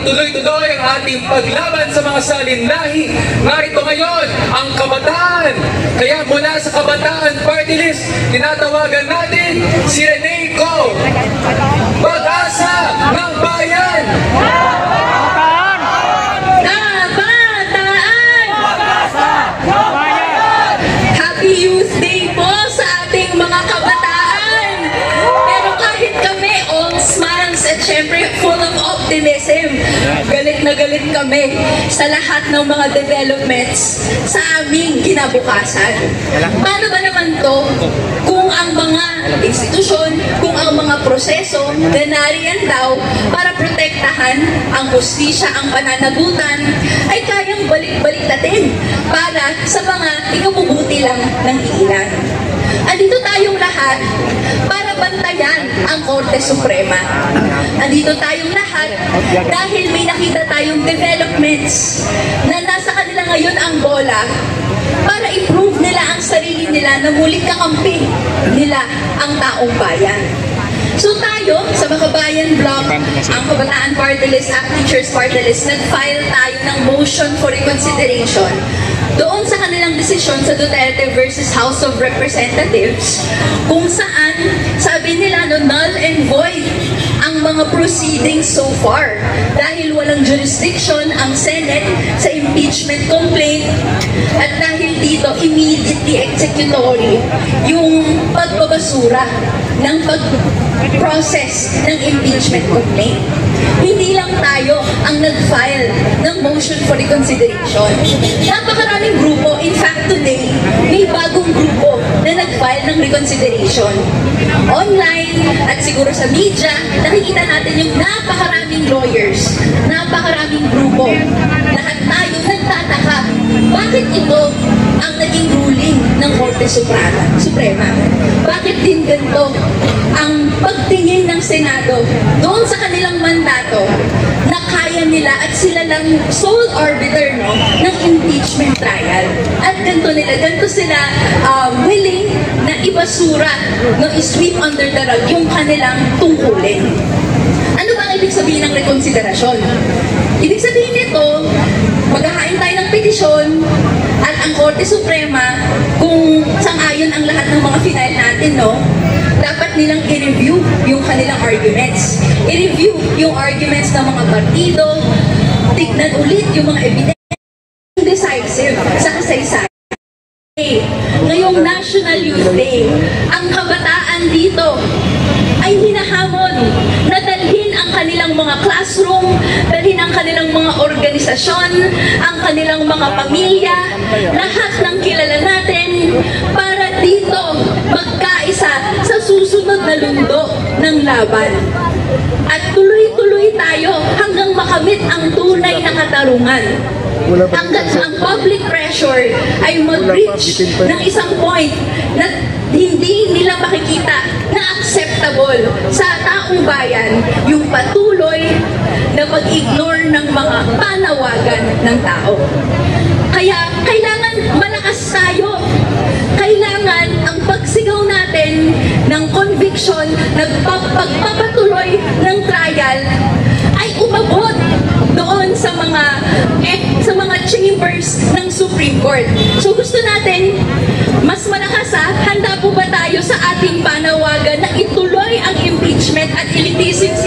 tuloy-tuloy ang ating paglaban sa mga salinlahi. Narito ngayon ang kabataan. Kaya mula sa Kabataan Party List, tinatawagan natin si Rene Co, Pag-asa ng Bayan! Happy Youth Day po sa ating mga kabataan! Pero kahit kami, all smiles at syempre full of optimism, galit na galit kami sa lahat ng mga developments sa aming kinabukasan. Paano ba naman to kung ang mga institusyon, kung ang mga proseso na nariyan daw para protektahan ang hustisya, ang pananagutan, ay kayang balik-baliktatin para sa mga ikabubuti lang ng ilan. Andito tayong lahat para bantayan ang Korte Suprema. Andito tayong lahat dahil may nakita tayong developments na nasa kanila ngayon ang bola para i-prove nila ang sarili nila na muling kakampi nila ang taong bayan. So tayo, sa Makabayan Bloc, ang Kabataan Party List at Teachers Party List, nag-file tayo ng motion for reconsideration doon sa kanilang desisyon sa Duterte versus House of Representatives, kung saan sabi nila no, null and void ang mga proceedings so far dahil walang jurisdiction ang Senate sa impeachment complaint at dahil dito immediately executory yung pagbabasura ng pag-process ng impeachment complaint. Hindi lang tayo ang nag-file ng motion for reconsideration. Napakaraming grupo. In fact, today, may bagong grupo na nag-file ng reconsideration. Online at siguro sa media, nakikita natin yung napakaraming lawyers, napakaraming grupo. Lahat tayo nagtataka, bakit ito ang naging ruling ng Korte Suprema? Bakit din ganito ang pagtingin ng Senado doon sa kanilang mandato na kaya nila at sila lang sole arbiter ng impeachment trial? At ganito sila willing na ibasura, i-sweep under the rug yung kanilang tungkulin. Ano ba ang ibig sabihin ng rekonsiderasyon? Ibig sabihin nito, maghahain tayo ng petisyon at ang Korte Suprema, kung sang-ayon ang lahat ng mga final natin, dapat nilang i-review yung kanilang arguments. I-review yung arguments ng mga partido, tignan ulit yung mga evidence, decisive sa kasaysayan. Ngayong National Youth Day, ang kabataan dito ay hinahamon na dalhin ang kanilang mga classroom, dalhin ang kanilang mga organisasyon, ang kanilang mga pamilya, lahat ng kilala natin para dito magkaisa sa susunod na lundo ng laban. At tuloy-tuloy tayo hanggang makamit ang tunay na katarungan. Hanggang ang public pressure ay mag-reach ng isang point na hindi nila makikita na acceptable sa taong bayan yung patuloy na pag-ignore ng mga panawagan ng tao. Kaya kailangan malakas tayo. Kailangan ang pagsigaw natin ng conviction, pagpapatuloy ng trial ay umabot doon sa mga chambers ng Supreme Court. So gusto natin mas malakas, handa po ba tayo sa ating panawagan na ituloy ang impeachment at ilitisin si